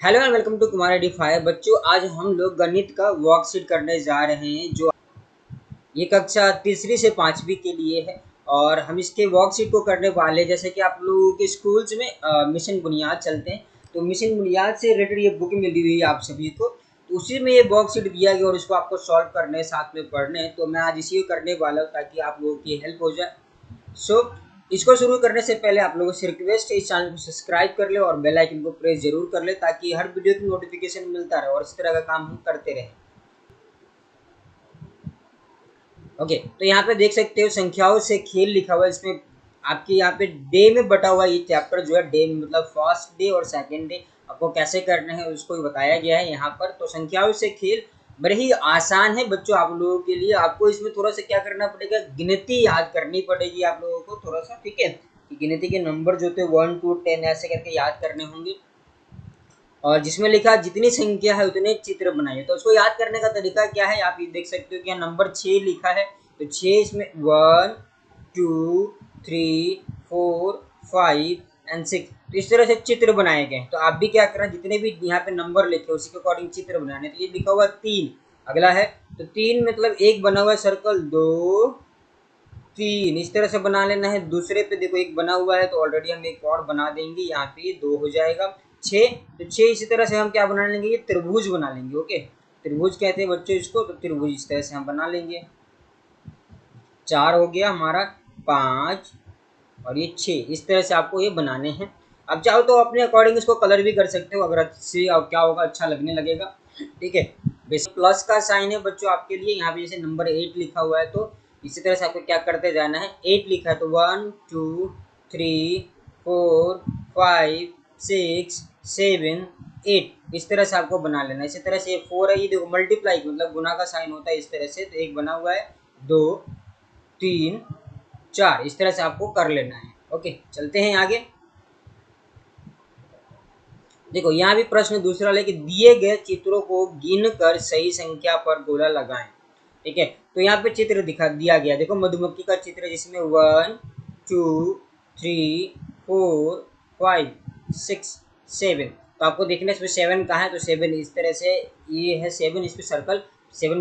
Hello and welcome to Kumar D fire. बच्चों, आज हम लोग गणित का वर्कशीट करने जा रहे हैं जो ये कक्षा तीसरी से पांचवी के लिए है। और हम इसके वर्कशीट को करने वाले, जैसे कि आप लोगों के स्कूल्स में मिशन बुनियाद चलते हैं, तो मिशन बुनियाद से रिलेटेड ये बुक मिली हुई है आप सभी को, तो उसी में ये वर्कशीट दिया गया और इसको आपको सॉल्व करने साथ में पढ़ने हैं। तो मैं आज इसी को करने वाला हूँ ताकि आप लोगों की हेल्प हो जाए। इसको शुरू करने से पहले आप लोगों से रिक्वेस्ट है, इस चैनल को सब्सक्राइब कर ले और बेल आइकन को प्रेस जरूर कर ले ताकि हर वीडियो की नोटिफिकेशन मिलता रहे और इस तरह का काम हम करते रहे। ओके, तो यहाँ पे देख सकते हो संख्याओं से खेल लिखा हुआ है। इसमें आपके यहाँ पे डे में बटा हुआ ये चैप्टर जो है, डे मतलब फर्स्ट डे और सेकेंड डे आपको कैसे करना है उसको बताया गया है यहाँ पर। तो संख्याओं से खेल बड़े ही आसान है बच्चों आप लोगों के लिए। आपको इसमें थोड़ा सा क्या करना पड़ेगा, गिनती याद करनी पड़ेगी आप लोगों को थोड़ा सा, ठीक है। गिनती के नंबर जो थे 1 to 10 ऐसे करके याद करने होंगे और जिसमें लिखा जितनी संख्या है उतने चित्र बनाइए। तो उसको याद करने का तरीका क्या है, आप ये देख सकते हो कि यहाँ नंबर 6 लिखा है, तो 6 इसमें 1 2 3 4 5 एंड 6, तो इस तरह से चित्र बनाए गए। तो आप भी क्या करना, जितने भी यहाँ पे नंबर लिखे उसी के अकॉर्डिंग चित्र बनाने। तो ये लिखा हुआ 3, अगला है तो 3 मतलब एक बना हुआ है सर्कल, 2 3 इस तरह से बना लेना है। दूसरे पे देखो एक बना हुआ है तो ऑलरेडी हम एक और बना देंगे, यहाँ पे ये 2 हो जाएगा। 6, तो 6 इसी तरह से हम क्या बना लेंगे, ये त्रिभुज बना लेंगे। ओके, त्रिभुज कहते हैं बच्चों इसको, तो त्रिभुज इस तरह से हम बना लेंगे। 4 हो गया हमारा, 5 और ये 6, इस तरह से आपको ये बनाने हैं। अब चाहो तो अपने अकॉर्डिंग इसको कलर भी कर सकते हो, अगर अच्छी क्या होगा, अच्छा लगने लगेगा, ठीक है। बेसिक प्लस का साइन है बच्चों आपके लिए, यहाँ पे जैसे नंबर 8 लिखा हुआ है तो इसी तरह से आपको क्या करते जाना है। 8 लिखा है तो 1 2 3 4 5 6 7 8 इस तरह से आपको बना लेना है। इसी तरह से 4 है, ये देखो मल्टीप्लाई मतलब गुना का साइन होता है इस तरह से, तो एक बना हुआ है, 2 3 4 इस तरह से आपको कर लेना है। ओके, चलते हैं आगे। देखो यहाँ भी प्रश्न दूसरा लेके दिए गए चित्रों को गिनकर सही संख्या पर गोला लगाएं, ठीक है। तो यहाँ पे चित्र दिखा दिया गया, देखो मधुमक्खी का चित्र जिसमें 1 2 3 4 5 6 7, तो आपको देखना इसमें 7 कहाँ है, तो 7 इस तरह से ये है 7, इस पे सर्कल 7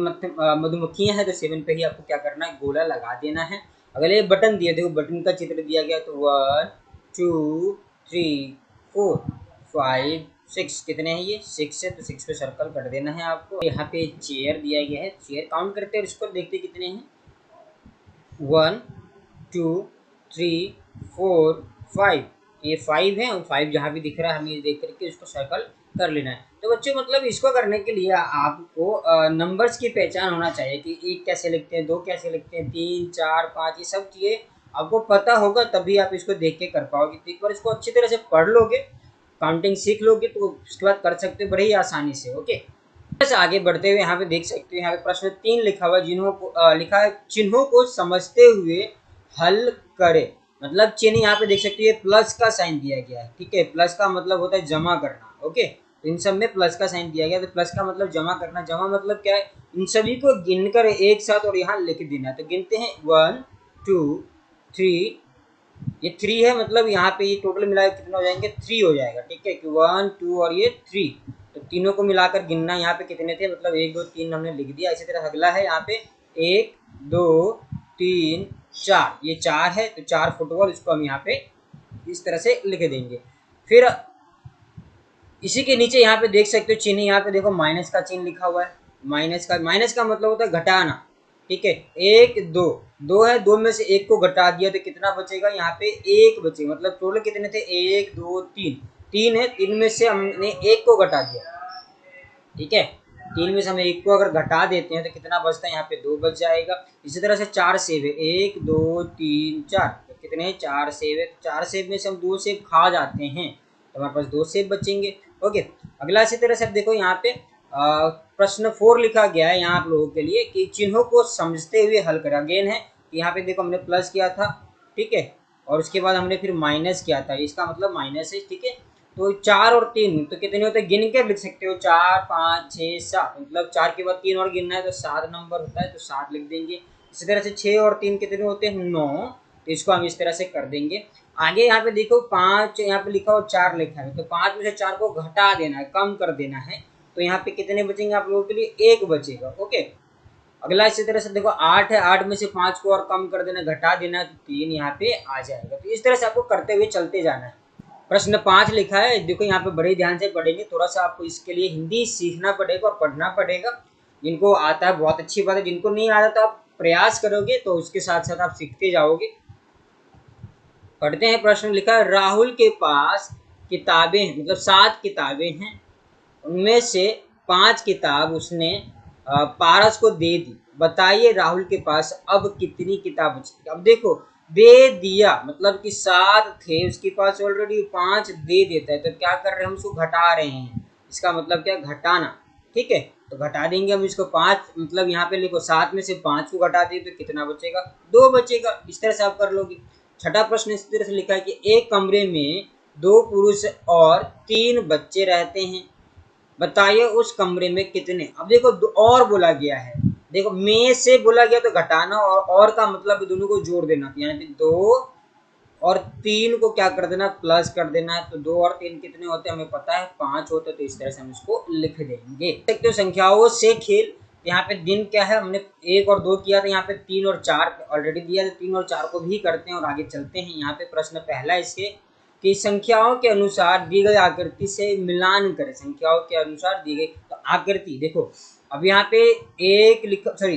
मधुमक्खियां हैं, तो 7 पे ही आपको क्या करना है, गोला लगा देना है। अगले बटन दिया, देखो बटन का चित्र दिया गया, तो 1 2 3 4 5 6, कितने हैं ये 6 है, तो 6 पे सर्कल कर देना है आपको। यहाँ पे चेयर दिया गया है, चेयर काउंट करते हैं और इसको देखते कितने हैं, 1 2 3 4 5, ये 5 है और 5 जहाँ भी दिख रहा है हमें ये देख करके इसको सर्कल कर लेना है। तो बच्चों मतलब इसको करने के लिए आपको नंबर्स की पहचान होना चाहिए कि 1 कैसे लिखते हैं, 2 कैसे लिखते हैं, 3 4 5, ये सब चीज़ें आपको पता होगा तभी आप इसको देख के कर पाओगे। तो एक बार इसको अच्छी तरह से पढ़ लोगे, काउंटिंग सीख लोगे, तो उसके बाद कर सकते हो बड़े ही आसानी से। ओके, बस आगे बढ़ते हुए यहाँ पे देख सकते हो, यहाँ पे प्रश्न 3 लिखा हुआ है, जिन्हों को लिखा है चिन्हों को समझते हुए हल करे। मतलब चिन्ह यहाँ पे देख सकते हो, ये प्लस का साइन दिया गया है, ठीक है। प्लस का मतलब होता है जमा करना। ओके, तो इन सब में प्लस का साइन दिया गया, तो प्लस का मतलब जमा करना। जमा मतलब क्या है, इन सभी को गिनकर एक साथ और यहाँ लिख देना। तो गिनते हैं 1 2 3, ये 3 है, मतलब यहाँ पे ये टोटल मिलाकर कितना हो जाएंगे, 3 हो जाएगा, ठीक है। कि 1 2 और ये 3, तो तीनों को मिलाकर गिनना यहाँ पे कितने थे, मतलब 1 2 3 हमने लिख दिया। इसी तरह अगला है यहाँ पे 1 2 3 4, ये 4 है, तो 4 फुटबॉल, इसको हम यहाँ पे इस तरह से लिख देंगे। फिर इसी के नीचे यहाँ पे देख सकते हो चिन्ह, यहाँ पे देखो माइनस का चिन्ह लिखा हुआ है। माइनस का मतलब होता है घटाना, ठीक है। 1 2 2 है, 2 में से 1 को घटा दिया तो कितना बचेगा, यहाँ पे 1 बचेगा। मतलब टोटल कितने थे, 1 2 3, 3 है, 3 में से हमने 1 को घटा दिया, ठीक है। 3 में से हम 1 को अगर घटा देते हैं तो कितना बचता है, यहाँ पे 2 बच जाएगा। इसी तरह से 4 सेब है, 1 2 3 4, तो कितने हैं, 4 सेब है। 4 सेब में से हम 2 सेब खा जाते हैं तो हमारे पास 2 सेब बचेंगे। ओके, अगला इसी तरह से आप देखो यहाँ पे प्रश्न 4 लिखा गया है यहाँ आप लोगों के लिए कि चिन्हों को समझते हुए हल करें। अगेन है, यहाँ पे देखो हमने प्लस किया था, ठीक है, और उसके बाद हमने फिर माइनस किया था, इसका मतलब माइनस है, ठीक है। तो 4 और 3 तो कितने होते हैं, गिन के लिख सकते हो, 4 5 6 7, मतलब 4 के बाद 3 और गिनना है तो 7 नंबर होता है, तो 7 लिख देंगे। इसी तरह से 6 और 3 कितने होते हैं, 9, तो इसको हम इस तरह से कर देंगे। आगे यहाँ पे देखो 5 यहाँ पे लिखा और 4 लिखा है, तो 5 में से 4 को घटा देना है, कम कर देना है। तो यहाँ पे कितने बचेंगे आप लोगों के लिए? 1 बचेगा। ओके, अगला इसी तरह से देखो 8 है, 8 में से 5 को और कम कर देना, घटा देना, तो 3 यहाँ पे आ जाएगा। तो इस तरह से आपको करते हुए चलते जाना है। प्रश्न 5 लिखा है, देखो यहाँ पे बड़े ध्यान से पढ़ेंगे, थोड़ा सा आपको इसके लिए हिंदी सीखना पड़ेगा और पढ़ना पड़ेगा। जिनको आता है बहुत अच्छी बात है, जिनको नहीं आता तो आप प्रयास करोगे तो उसके साथ साथ आप सीखते जाओगे। पढ़ते हैं, प्रश्न लिखा है, राहुल के पास किताबें मतलब 7 किताबें हैं, उनमें से 5 किताब उसने पारस को दे दी, बताइए राहुल के पास अब कितनी किताब बची। अब देखो दे दिया मतलब कि 7 थे उसके पास ऑलरेडी, 5 दे देता है तो क्या कर रहे हैं हम उसको घटा रहे हैं, इसका मतलब क्या, घटाना। ठीक है, तो घटा देंगे हम इसको 5, मतलब यहाँ पे लिखो 7 में से 5 को घटा दें तो कितना बचेगा, 2 बचेगा। इस तरह से आप कर लोगे। छठा प्रश्न इस तरह से लिखा है कि एक कमरे में 2 पुरुष और 3 बच्चे रहते हैं, बताइए उस कमरे में कितने। अब देखो और बोला गया है, देखो में से बोला गया तो घटाना, और का मतलब दोनों को जोड़ देना, यानी 2 और 3 को क्या कर देना, प्लस कर देना है। तो 2 और 3 कितने होते हैं हमें पता है, 5 होते हैं। तो इस तरह से हम इसको लिख देंगे। देखते हो संख्याओं से खेल, यहाँ पे दिन क्या है, हमने 1 और 2 किया था, यहाँ पे 3 और 4 ऑलरेडी दिया है, 3 और 4 को भी करते हैं और आगे चलते हैं। यहाँ पे प्रश्न पहला इसके कि संख्याओं के अनुसार दी गई आकृति से मिलान करें। संख्याओं के अनुसार दी गई तो आकृति देखो, अब यहाँ पे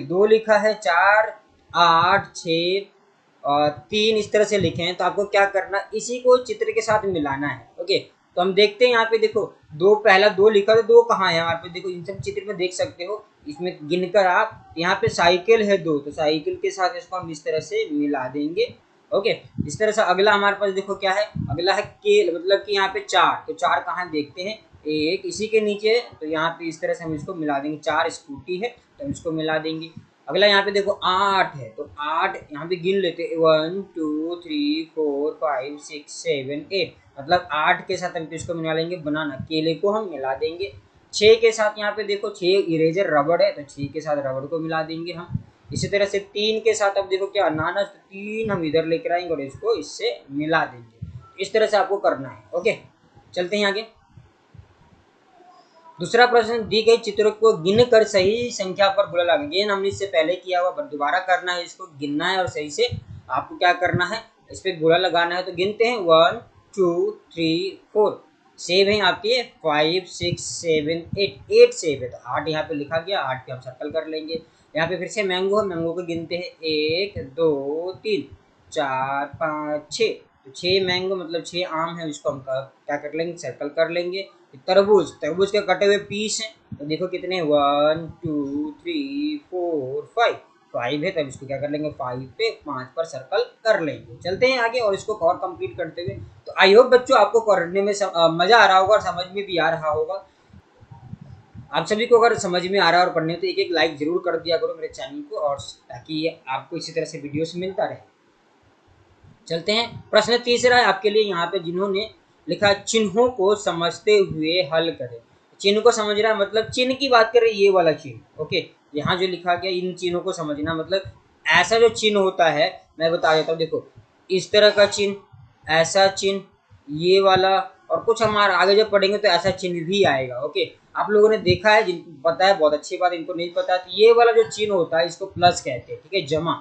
2 लिखा है, 4, 8, 6 और 3 इस तरह से लिखे हैं। तो आपको क्या करना, इसी को चित्र के साथ मिलाना है। ओके, तो हम देखते हैं यहाँ पे देखो पहला 2 लिखा था, 2 कहाँ है हमारे पे, देखो इन सब चित्र में देख सकते हो, इसमें गिनकर आप, यहाँ पे साइकिल है 2, तो साइकिल के साथ इसको हम इस तरह से मिला देंगे। ओके, इस तरह से अगला हमारे पास देखो क्या है, अगला है केल, मतलब कि यहाँ पे 4, तो 4 कहाँ देखते हैं, एक इसी के नीचे, तो यहाँ पे इस तरह से हम इसको मिला देंगे। 4 स्कूटी है तो हम इसको मिला देंगे। अगला यहाँ पे देखो 8 है, तो 8 यहाँ पे गिन लेते हैं, 1 2 3 4 5 6 7 8, मतलब 8 के साथ हम इसको मिला लेंगे। बनाना, केले को हम मिला देंगे। 6 के साथ यहाँ पे देखो 6 इरेजर रबड़ है, तो 6 के साथ रबड़ को मिला देंगे हम। इसी तरह से 3 के साथ अब देखो क्या, अनानास, तो 3 हम इधर लेकर आएंगे और इसको इससे मिला देंगे। इस तरह से आपको करना है। ओके, चलते हैं आगे। दूसरा प्रश्न, दी गई चित्रों को गिनकर सही संख्या पर गोला लगाएं। गेन हमने इससे पहले किया हुआ, दोबारा करना है, इसको गिनना है और सही से आपको क्या करना है, इस पर गोला लगाना है। तो गिनते हैं 1 2 3 4, सेब है आपके 5 6 7 8, 8 सेब है, तो 8 यहाँ पे लिखा गया, 8 पे हम सर्कल कर लेंगे। यहाँ पे फिर से मैंगो है, मैंगो को गिनते हैं 1 2 3 4 5 6, तो 6 मैंगो मतलब 6 आम है, इसको हम क्या कर लेंगे, सर्कल कर लेंगे। तरबूज, तरबूज के कटे हुए पीस हैं, तो देखो कितने 1 2 3 4 5, 5 है, तब इसको क्या कर लेंगे, 5 पे 5 पर सर्कल कर लेंगे। चलते हैं आगे और इसको और कंप्लीट करते हुए। तो आई होप बच्चों आपको पढ़ने में मजा आ रहा होगा और समझ में भी आ रहा होगा। आप सभी को अगर समझ में आ रहा है और पढ़ने, तो एक एक लाइक जरूर कर दिया करो मेरे चैनल को, और ताकि आपको इसी तरह से वीडियोस मिलता रहे। चलते हैं, प्रश्न तीसरा है आपके लिए यहाँ पे, जिन्होंने लिखा चिन्हों को समझते हुए हल करें। चिन्ह को समझ रहा है मतलब चिन्ह की बात करें, ये वाला चिन्ह। ओके, यहाँ जो लिखा गया इन चिन्हों को समझना, मतलब ऐसा जो चिन्ह होता है, मैं बता देता हूँ। देखो इस तरह का चिन्ह, ऐसा चिन्ह, ये वाला, और कुछ हमारा आगे जब पढ़ेंगे तो ऐसा चिन्ह भी आएगा। ओके, आप लोगों ने देखा है, जिनको पता है बहुत अच्छी बात, इनको नहीं पता तो ये वाला जो चिन्ह होता है इसको प्लस कहते हैं। ठीक है, जमा,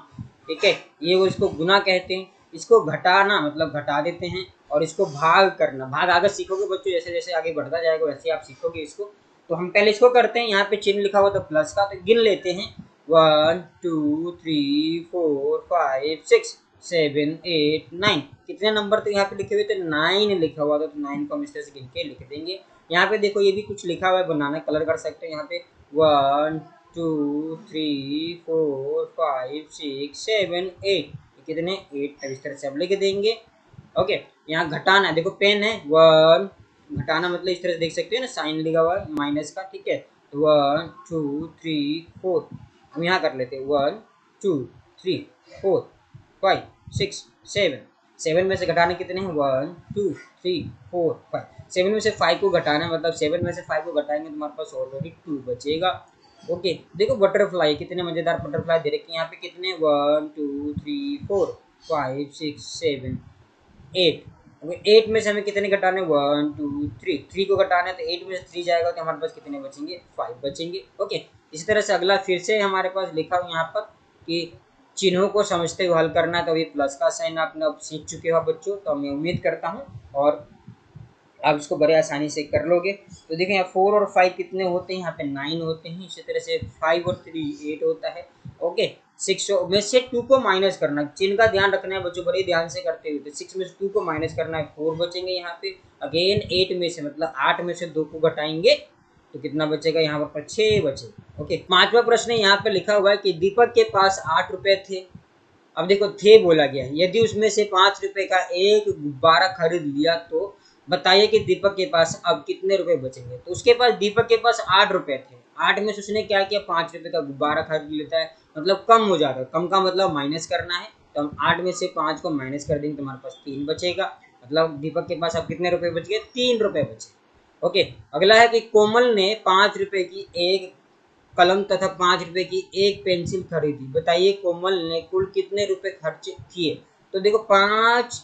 ठीक है, ये वो इसको गुना कहते हैं। इसको घटाना मतलब घटा देते हैं, और इसको भाग करना, भाग आगे सीखोगे बच्चों, जैसे जैसे आगे बढ़ता जाएगा वैसे आप सीखोगे इसको। तो हम पहले इसको करते हैं, यहाँ पे चिन्ह लिखा हुआ था प्लस का, तो गिन लेते हैं 1 2 3 4 5 6 7 8 9, कितने नंबर तो यहाँ पे लिखे हुए थे, 9 लिखा हुआ था, तो 9 को हम इस तरह से गिन के लिख देंगे। यहाँ पे देखो ये भी कुछ लिखा हुआ है, बनाना कलर कर सकते हैं। यहाँ पे 1 2 3 4 5 6 7 8, कितने 8, तब इस तरह से अब लिख देंगे। ओके, यहाँ घटाना, देखो पेन है 1, घटाना मतलब इस तरह से देख सकते हो ना, साइन लिखा हुआ है माइनस का। ठीक है, 1 2 3 4, हम यहाँ कर लेते हैं 1 2 3 4 5 6 7, 7 में से घटाने कितने हैं 1 2 3 4 5, 7 में से 5 को घटाना मतलब 7 में से 5 को घटाएंगे तो हमारे पास ऑलरेडी 2 बचेगा। ओके, देखो बटरफ्लाई, कितने मजेदार बटरफ्लाई दे रखे हैं यहाँ पे, कितने 1 2 3 4 5 6 7, 8। 8 में से हमें कितने घटाने, 1 2 3, 3 को घटाना है तो 8 में से 3 जाएगा तो हमारे पास कितने बचेंगे, 5 बचेंगे। ओके, इसी तरह से अगला फिर से हमारे पास लिखा हुआ यहाँ पर कि चिन्हों को समझते हुए हल करना है, तो अभी प्लस का साइन आपने अब सीख चुके हो बच्चों, तो मैं उम्मीद करता हूँ और आप इसको बड़े आसानी से कर लोगे। तो देखें यहाँ 4 और 5 कितने होते हैं, यहाँ पे 9 होते हैं। इसी तरह से 5 और 3 8 होता है। ओके, 6 में से 2 को माइनस करना, चिन्ह का ध्यान रखना है बच्चों, बड़े ध्यान से करते हुए। तो 6 में से 2 को माइनस करना है, 4 बचेंगे यहाँ पे। अगेन 8 में से मतलब 8 में से 2 को घटाएंगे तो कितना बचेगा, यहाँ पर 6 बचेगा। ओके, पांचवा प्रश्न यहाँ पे लिखा हुआ है कि दीपक के पास 8 रुपए थे। अब देखो थे बोला गया है, यदि उसमें से 5 रुपए का एक गुब्बारा खरीद लिया तो बताइए कि दीपक के पास अब कितने रुपए बचेंगे। तो उसके पास, दीपक के पास 8 रुपए थे, 8 में से उसने क्या किया, 5 रुपए का गुब्बारा खरीद लेता है, मतलब कम हो जाता है। कम का मतलब माइनस करना है, तो हम 8 में से 5 को माइनस कर देंगे तो हमारे पास 3 बचेगा। मतलब दीपक के पास अब कितने रुपए बच गए, 3 रुपए बचे। ओके, अगला है कि कोमल ने 5 रुपए की एक कलम तथा 5 रुपए की एक पेंसिल खरीदी, बताइए कोमल ने कुल कितने रुपए खर्च किए। तो देखो 5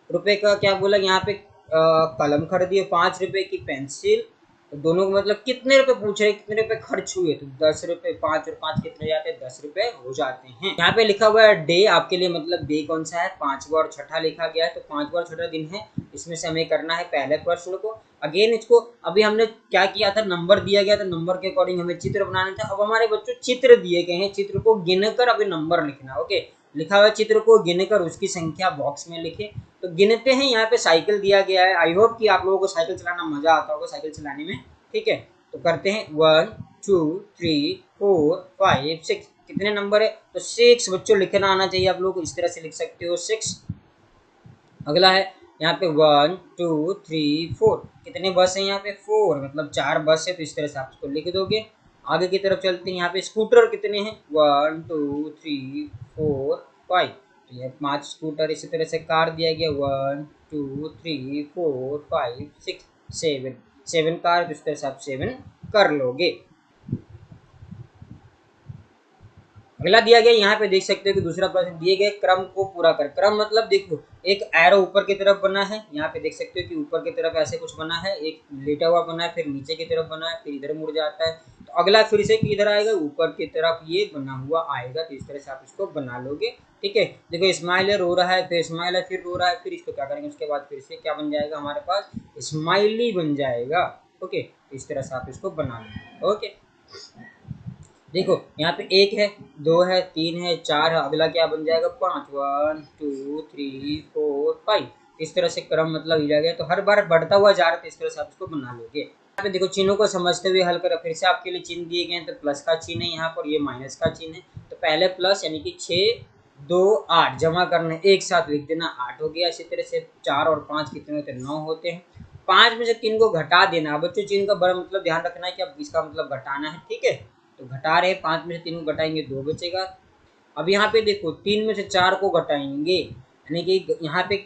रुपए का क्या बोला यहाँ पे, कलम खरीदी, 5 रुपए की पेंसिल, तो दोनों को मतलब कितने रुपए पूछ रहे, कितने रुपए खर्च हुए, तो 10 रुपए, 5 और 5 कितने जाते हैं, 10 रुपए हो जाते हैं। यहाँ पे लिखा हुआ है डे, आपके लिए मतलब डे कौन सा है, 5वां और छठा लिखा गया है, तो 5वां और छठा दिन है। इसमें से हमें करना है पहले प्रश्न को। अगेन इसको अभी हमने क्या किया था, नंबर दिया गया था, नंबर के अकॉर्डिंग हमें चित्र बनाना था। अब हमारे बच्चों चित्र दिए गए हैं, चित्र को गिनकर अभी नंबर लिखना। ओके, लिखा हुआ चित्र को गिनकर उसकी संख्या बॉक्स में लिखे। तो गिनते हैं, यहाँ पे साइकिल दिया गया है। आई होप कि आप लोगों को साइकिल चलाना मजा आता होगा साइकिल चलाने में। ठीक है, तो करते हैं 1 2 3 4 5 6, कितने नंबर है, तो 6 बच्चों लिखना आना चाहिए आप लोग, इस तरह से लिख सकते हो 6। अगला है यहाँ पे 1 2 3 4, कितने बस है यहाँ पे, 4, मतलब 4 बस है, तो इस तरह से आप इसको लिख दोगे। आगे की तरफ चलते हैं, यहाँ पे स्कूटर कितने हैं, 1 2 3 4 5, तो ये 5 स्कूटर। इसी तरह से कार दिया गया 1 2 3 4 5 6 7, 7 कार, तो इस तरह से आप 7 कर लोगे। अगला दिया गया, यहाँ पे देख सकते हो कि दूसरा प्रश्न, दिए गए क्रम को पूरा कर। क्रम मतलब देखो, एक एरो ऊपर की तरफ बना है, यहाँ पे देख सकते हो कि ऊपर की तरफ ऐसे कुछ बना है, एक लेटा हुआ बना है, फिर नीचे की तरफ बना है, फिर इधर मुड़ जाता है। तो अगला फिर से किधर आएगा, ऊपर की तरफ ये बना हुआ आएगा, तो इस तरह से आप इसको बना लोगे। ठीक है, देखो स्माइल है, रो रहा है, फिर स्माइल है, फिर रो रहा है, फिर इसको क्या करेंगे, उसके बाद फिर से क्या बन जाएगा हमारे पास, स्माइली बन जाएगा। ओके, इस तरह से आप इसको बना लो। ओके, देखो यहाँ पे 1 है, 2 है, 3 है, 4 है, अगला क्या बन जाएगा, 5, 1 2 3 4 5, इस तरह से क्रम मतलब हिला गया, तो हर बार बढ़ता हुआ जा रहा है, इस तरह से आप इसको बना लोगे। यहाँ पे देखो चिन्हों को समझते हुए हल करो, फिर से आपके लिए चिन्ह दिए गए हैं, तो प्लस का चिन्ह है यहाँ पर, ये माइनस का चिन्ह है। तो पहले प्लस यानी कि 6 2 8 जमा करना, एक साथ लिख देना, 8 हो गया। इसी तरह से 4 और 5 कितने होते हैं, 9 होते हैं। 5 में से 3 को घटा देना, बच्चों चिन्ह का बड़ा मतलब ध्यान रखना है कि अब इसका मतलब घटाना है। ठीक है, तो घटा रहे, 5 में से 3 को घटाएंगे 2 बचेगा। अब यहाँ पे देखो 3 में से 4 को घटाएंगे, यानी कि यहाँ पे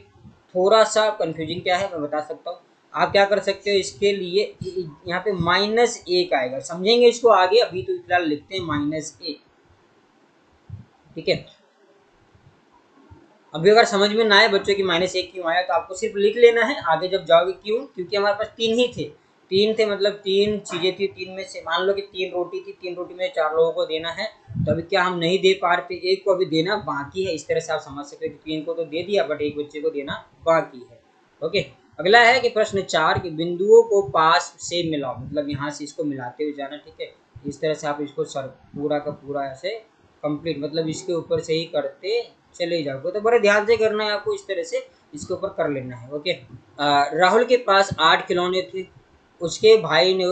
थोड़ा सा कंफ्यूजिंग क्या है मैं बता सकता हूँ। आप क्या कर सकते हो इसके लिए, यहाँ पे -1 आएगा, समझेंगे इसको आगे, अभी तो फिलहाल लिखते हैं -1। ठीक है, अभी अगर समझ में ना आए बच्चों की -1 क्यों आया, तो आपको सिर्फ लिख लेना है, आगे जब जाओगे क्यों, क्योंकि हमारे पास 3 ही थे, 3 थे मतलब 3 चीजें थी, 3 में से मान लो कि 3 रोटी थी, 3 रोटी में 4 लोगों को देना है, तो अभी क्या हम नहीं दे पा रहे थे, एक को अभी देना बाकी है। इस तरह से आप समझ सकते हो कि 3 को तो दे दिया, बट एक बच्चे को देना बाकी है। ओके, अगला है कि प्रश्न 4 कि बिंदुओं को पास से मिलाओ, मतलब यहाँ से इसको मिलाते हुए जाना। ठीक है, इस तरह से आप इसको सर पूरा का पूरा ऐसे कंप्लीट, मतलब इसके ऊपर से ही करते चले जाओगे, तो बड़े ध्यान से करना है आपको, इस तरह से इसके ऊपर कर लेना है। ओके, राहुल के पास 8 खिलौने थे, उसके भाई ने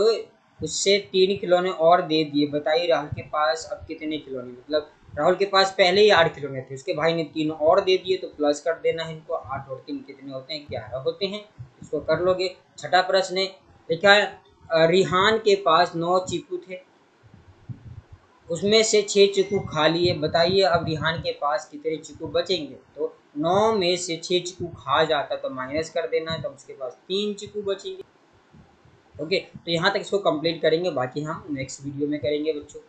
उससे 3 खिलौने और दे दिए, बताइए राहुल के पास अब कितने खिलौने, मतलब राहुल के पास पहले ही 8 खिलौने थे, उसके भाई ने 3 और दे दिए, तो प्लस कर देना है इनको, 8 और 3 कितने होते हैं, 11 होते हैं। इसको कर लोगे। छठा प्रश्न है, लिखा है रिहान के पास 9 चीकू थे, उसमें से 6 चीकू खा लिए, बताइए अब रिहान के पास कितने चीकू बचेंगे। तो 9 में से 6 चीकू खा जाता तो माइनस कर देना है, तो उसके पास 3 चीकू बचेंगे। ओके, तो यहाँ तक इसको कंप्लीट करेंगे, बाकी हम नेक्स्ट वीडियो में करेंगे बच्चों।